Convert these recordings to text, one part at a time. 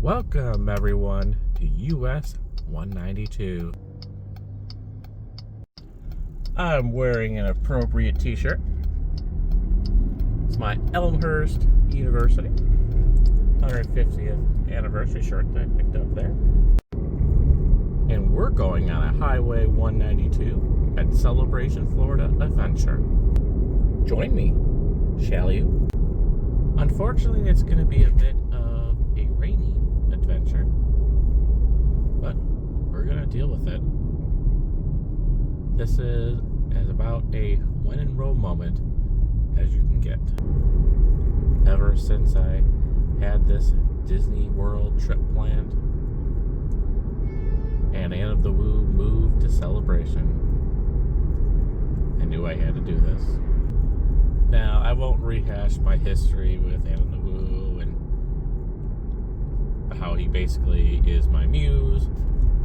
Welcome everyone to US 192. I'm wearing an appropriate t-shirt. It's my Elmhurst University 150th anniversary shirt that I picked up there. And we're going on a Highway 192 at Celebration, Florida adventure. Join me, shall you? Unfortunately, it's going to be a bit of a rainy adventure, but we're going to deal with it. This is as about a when in Rome moment as you can get. Ever since I had this Disney World trip planned and Anne of the Woo moved to Celebration, I knew I had to do this. Now, I won't rehash my history with Anne of the Woo and how he basically is my muse.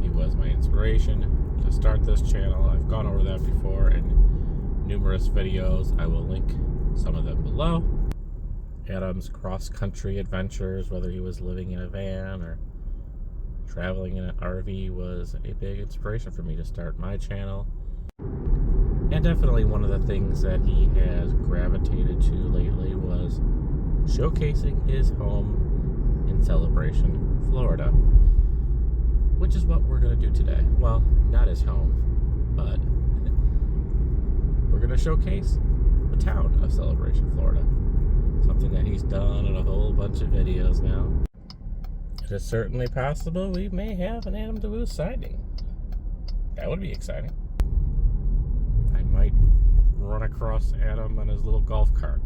He was my inspiration to start this channel. I've gone over that before in numerous videos. I will link some of them below. Adam's cross-country adventures, whether he was living in a van or traveling in an RV, was a big inspiration for me to start my channel. And definitely one of the things that he has gravitated to lately was showcasing his home in Celebration, Florida, which is what we're going to do today. Well, not his home, but we're going to showcase the town of Celebration, Florida. Something that he's done in a whole bunch of videos now. It is certainly possible we may have an Adam DeWoo sighting. That would be exciting. I might run across Adam on his little golf cart.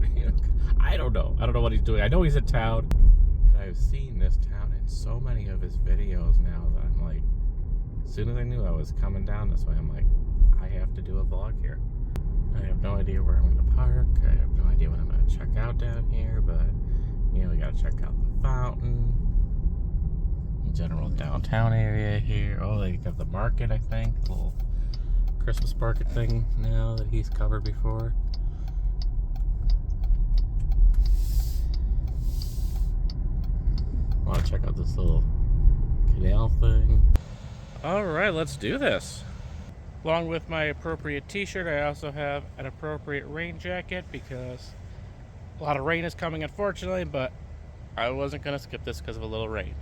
I don't know. I don't know what he's doing. I know he's in town. I've seen this town in so many of his videos now that I'm like, as soon as I knew I was coming down this way, I'm like, I have to do a vlog here. I have no idea where I'm going to park. I have no idea what I'm going to check out down here, but, you know, we got to check out the fountain. General downtown area here. Oh, they got the market, I think. The little Christmas market thing now that he's covered before. I want to check out this little canal thing. Alright, let's do this. Along with my appropriate t-shirt, I also have an appropriate rain jacket because a lot of rain is coming, unfortunately, but I wasn't going to skip this because of a little rain.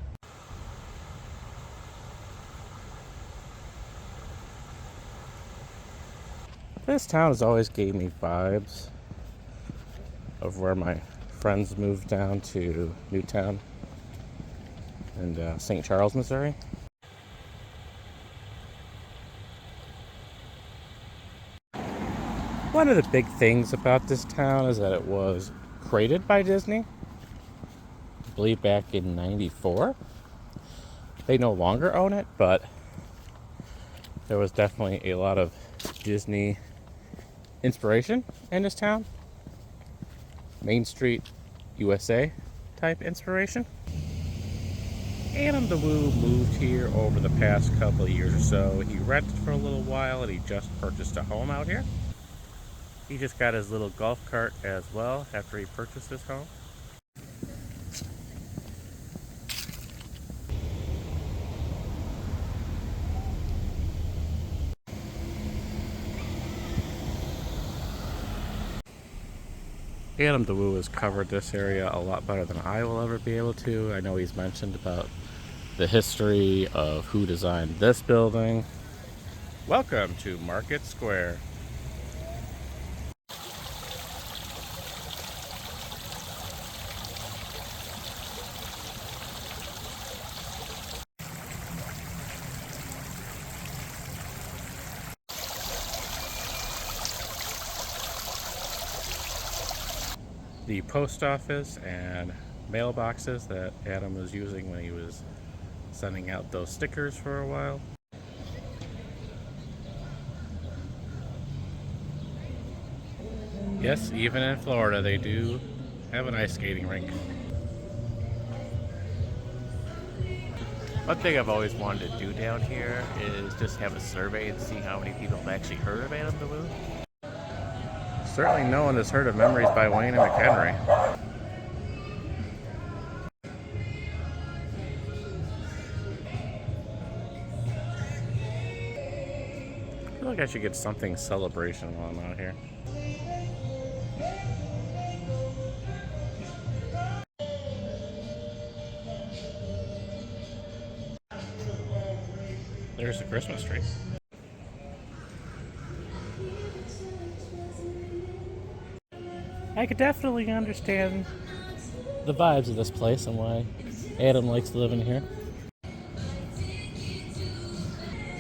This town has always gave me vibes of where my friends moved down to Newtown and St. Charles, Missouri. One of the big things about this town is that it was created by Disney, I believe back in '94. They no longer own it, but there was definitely a lot of Disney inspiration in this town. Main Street USA type inspiration. Adam DeWoo moved here over the past couple of years or so. He rented for a little while and he just purchased a home out here. He just got his little golf cart as well after he purchased his home. Adam DeWoo has covered this area a lot better than I will ever be able to. I know he's mentioned about the history of who designed this building. Welcome to Market Square. The post office and mailboxes that Adam was using when he was sending out those stickers for a while. Yes, even in Florida they do have an ice skating rink. One thing I've always wanted to do down here is just have a survey and see how many people have actually heard of Adam DeWoo. Certainly no one has heard of Memories by Wayne and McHenry. like I should get something celebration while I'm out here. There's the Christmas tree. I could definitely understand the vibes of this place and why Adam likes living here.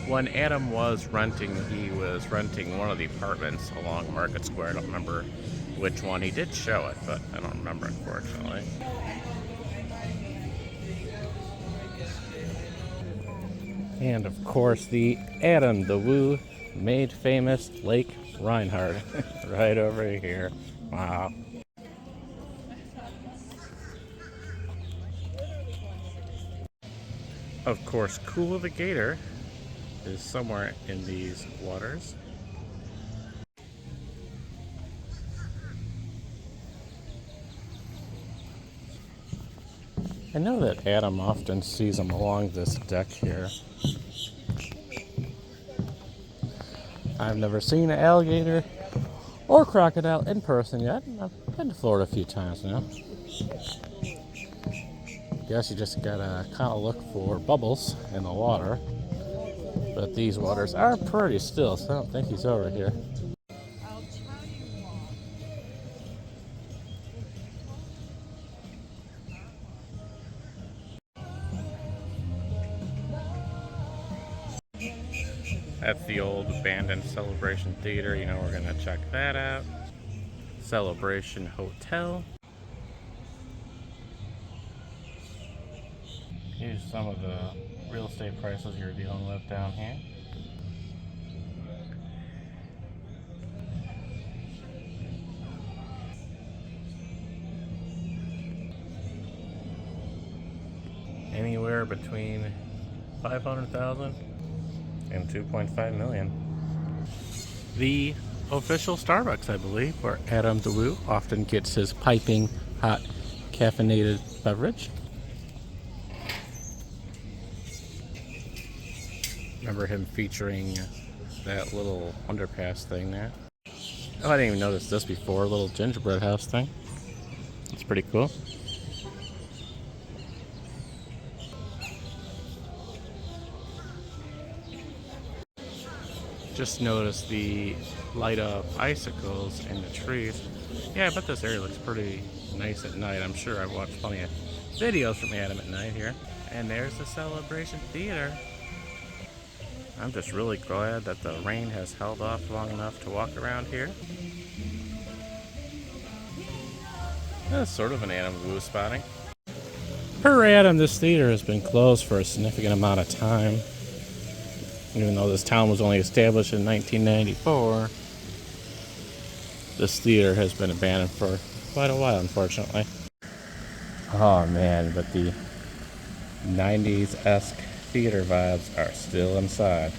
When Adam was renting, he was renting one of the apartments along Market Square. I don't remember which one. He did show it, but I don't remember, unfortunately. And of course, the Adam the Woo made famous Lake Rianhard right over here. Wow. Of course, Kool the Gator is somewhere in these waters. I know that Adam often sees them along this deck here. I've never seen an alligator or crocodile in person yet. I've been to Florida a few times now. Guess you just gotta kind of look for bubbles in the water. But these waters are pretty still, so I don't think he's over here. That's the old abandoned Celebration Theater. You know, we're gonna check that out. Celebration Hotel. Here's some of the real estate prices you're dealing with down here. Anywhere between 500,000 and 2.5 million. The official Starbucks, I believe, where Adam the Woo often gets his piping hot caffeinated beverage. Remember him featuring that little underpass thing there. Oh, I didn't even notice this before. A little gingerbread house thing. It's pretty cool. Just noticed the light up icicles in the trees. Yeah, I bet this area looks pretty nice at night. I'm sure I've watched plenty of videos from Adam at night here. And there's the Celebration Theater. I'm just really glad that the rain has held off long enough to walk around here. That's sort of an Adam Woo spotting. Per Adam, this theater has been closed for a significant amount of time. Even though this town was only established in 1994, this theater has been abandoned for quite a while, unfortunately. Oh man, but the 90s-esque theater vibes are still inside.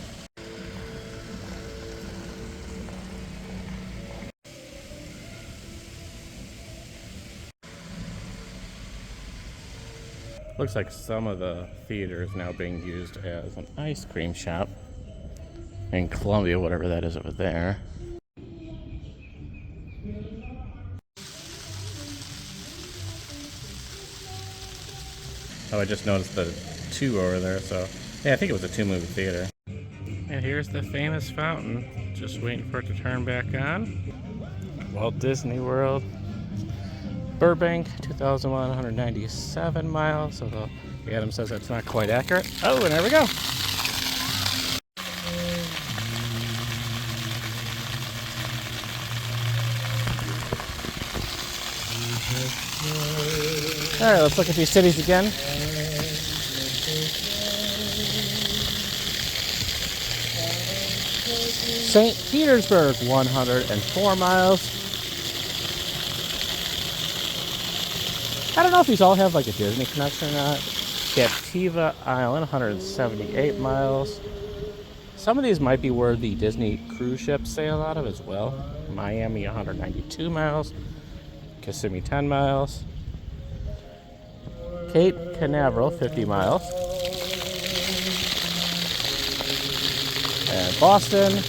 Looks like some of the theater is now being used as an ice cream shop in Columbia, whatever that is over there. Oh, I just noticed the 2 over there, so yeah, I think it was a 2-movie theater. And here's the famous fountain, just waiting for it to turn back on. Walt Disney World, Burbank, 2,197 miles, although Adam says that's not quite accurate. Oh, and there we go. All right, let's look at these cities again. St. Petersburg, 104 miles. I don't know if these all have like a Disney connection or not. Captiva Island, 178 miles. Some of these might be where the Disney cruise ships sail out of as well. Miami, 192 miles. Kissimmee, 10 miles. Cape Canaveral, 50 miles. And Boston,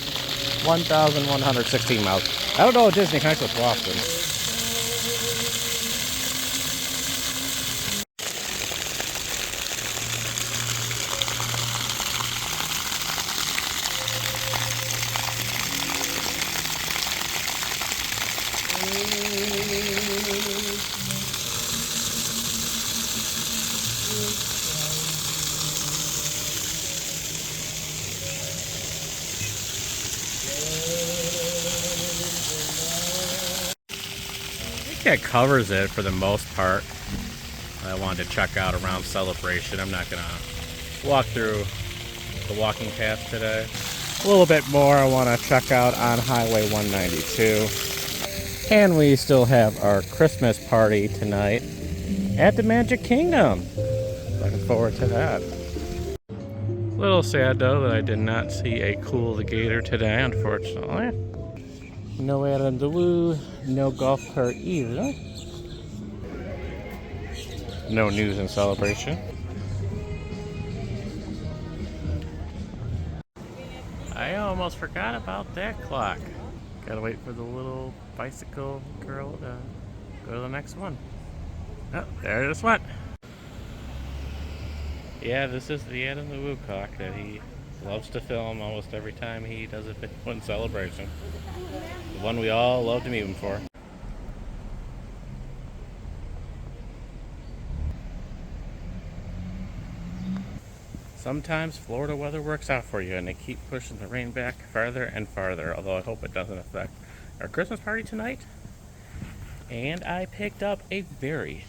1,116 miles. I don't know if Disney connects with Boston. That covers it for the most part. I wanted to check out around Celebration. I'm not gonna walk through the walking path today. A little bit more I want to check out on Highway 192. And we still have our Christmas party tonight at the Magic Kingdom. Looking forward to that. A little sad though that I did not see a Kool the Gator today, unfortunately. No Adam the Woo, no golf cart either. No news and Celebration. I almost forgot about that clock. Gotta wait for the little bicycle girl to go to the next one. Oh, there it just went. Yeah, this is the Adam the Woo clock that he loves to film almost every time he does a video in Celebration. The one we all love to meet him for. Sometimes Florida weather works out for you and they keep pushing the rain back farther and farther, although I hope it doesn't affect our Christmas party tonight. And I picked up a very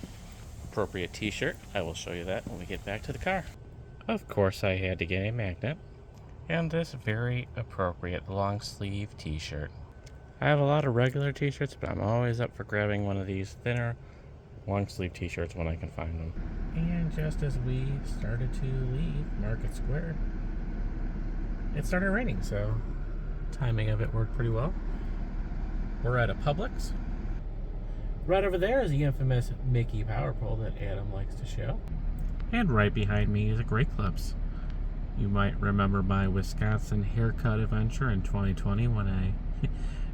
appropriate t-shirt. I will show you that when we get back to the car. Of course I had to get a magnet. And this very appropriate long sleeve t-shirt. I have a lot of regular t-shirts, but I'm always up for grabbing one of these thinner long sleeve t-shirts when I can find them. And just as we started to leave Market Square, it started raining, so timing of it worked pretty well. We're at a Publix. Right over there is the infamous Mickey Power Pole that Adam likes to show. And right behind me is a Great Clips. You might remember my Wisconsin haircut adventure in 2020 when I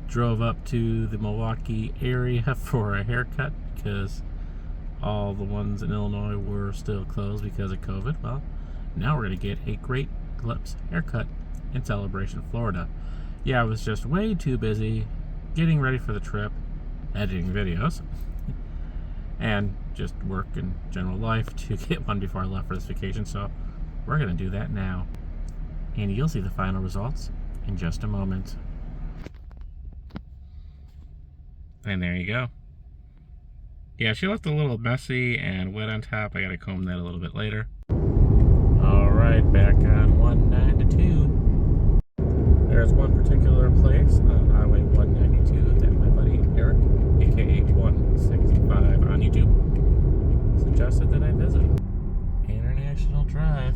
drove up to the Milwaukee area for a haircut because all the ones in Illinois were still closed because of COVID. Well, now we're going to get a Great Clips haircut in Celebration, Florida. Yeah, I was just way too busy getting ready for the trip, editing videos, and just work and general life to get one before I left for this vacation. So we're going to do that now. And you'll see the final results in just a moment. And there you go. Yeah, she left a little messy and wet on top. I gotta comb that a little bit later. Alright, back on 192. There's one particular place on Highway 192 that my buddy Eric, aka 165 on YouTube, suggested that I visit. International Drive.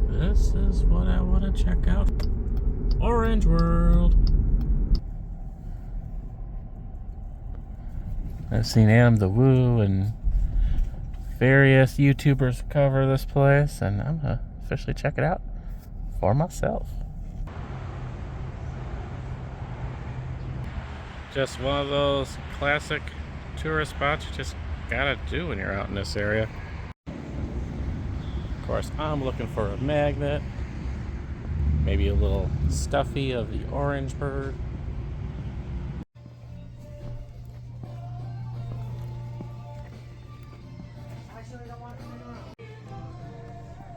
This is what I want to check out. Orange World. I've seen Adam the Woo and various YouTubers cover this place, and I'm gonna officially check it out for myself. Just one of those classic tourist spots you just gotta do when you're out in this area. Of course, I'm looking for a magnet, maybe a little stuffy of the orange bird.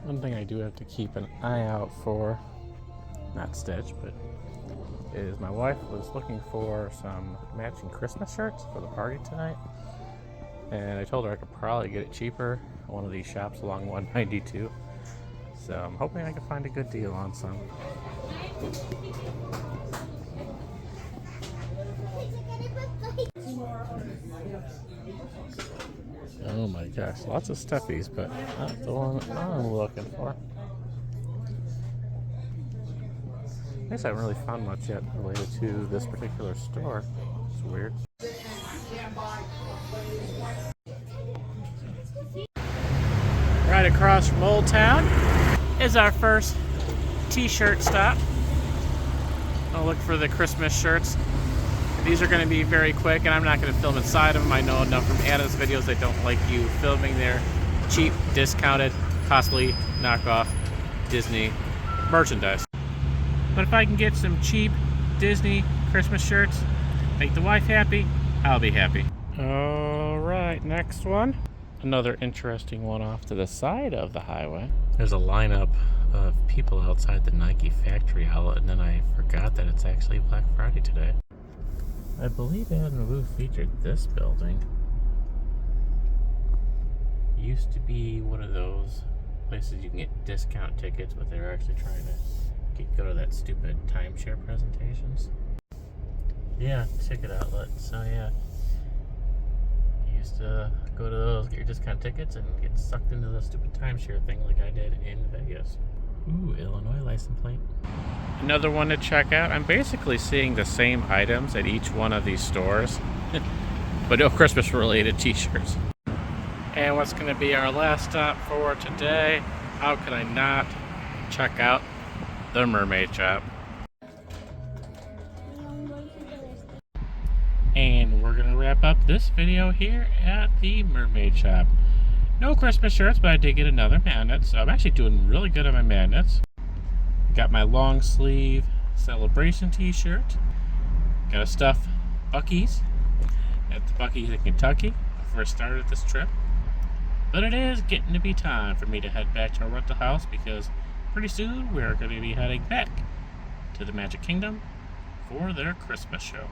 One thing I do have to keep an eye out for, not Stitch, but is my wife was looking for some matching Christmas shirts for the party tonight. And I told her I could probably get it cheaper at one of these shops along 192. So I'm hoping I can find a good deal on some. Oh my gosh, lots of stuffies, but not the one I'm looking for. I guess I haven't really found much yet related to this particular store. It's weird. Right across from Old Town is our first t-shirt stop. I'll look for the Christmas shirts. These are going to be very quick, and I'm not going to film inside of them. I know enough from Adam's videos they don't like you filming their cheap, discounted, costly, knockoff Disney merchandise. But if I can get some cheap Disney Christmas shirts, make the wife happy, I'll be happy. Alright, next one. Another interesting one off to the side of the highway. There's a lineup of people outside the Nike factory outlet, and then I forgot that it's actually Black Friday today. I believe Adam Wu featured this building. It used to be one of those places you can get discount tickets, but they were actually trying to go to that stupid timeshare presentations. Yeah, ticket outlet. So yeah, you used to go to those, get your discount tickets, and get sucked into the stupid timeshare thing like I did in Vegas. Ooh, Illinois license plate. Another one to check out. I'm basically seeing the same items at each one of these stores, but no Christmas related t-shirts. And what's going to be our last stop for today? How could I not check out the Mermaid Shop? And we're going to wrap up this video here at the Mermaid Shop. No Christmas shirts, but I did get another magnet, so I'm actually doing really good on my magnets. Got my long sleeve celebration t-shirt. Got a stuffed Buc-ee's at the Buc-ee's in Kentucky before I started this trip. But it is getting to be time for me to head back to our rental house, because pretty soon we're going to be heading back to the Magic Kingdom for their Christmas show.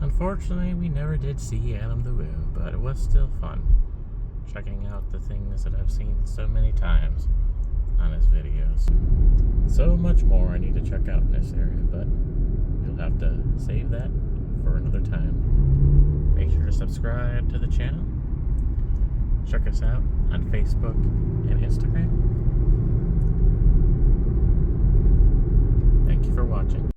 Unfortunately, we never did see Adam the Woo, but it was still fun checking out the things that I've seen so many times on his videos. So much more I need to check out in this area, but you'll have to save that for another time. Make sure to subscribe to the channel. Check us out on Facebook and Instagram. Thank you for watching.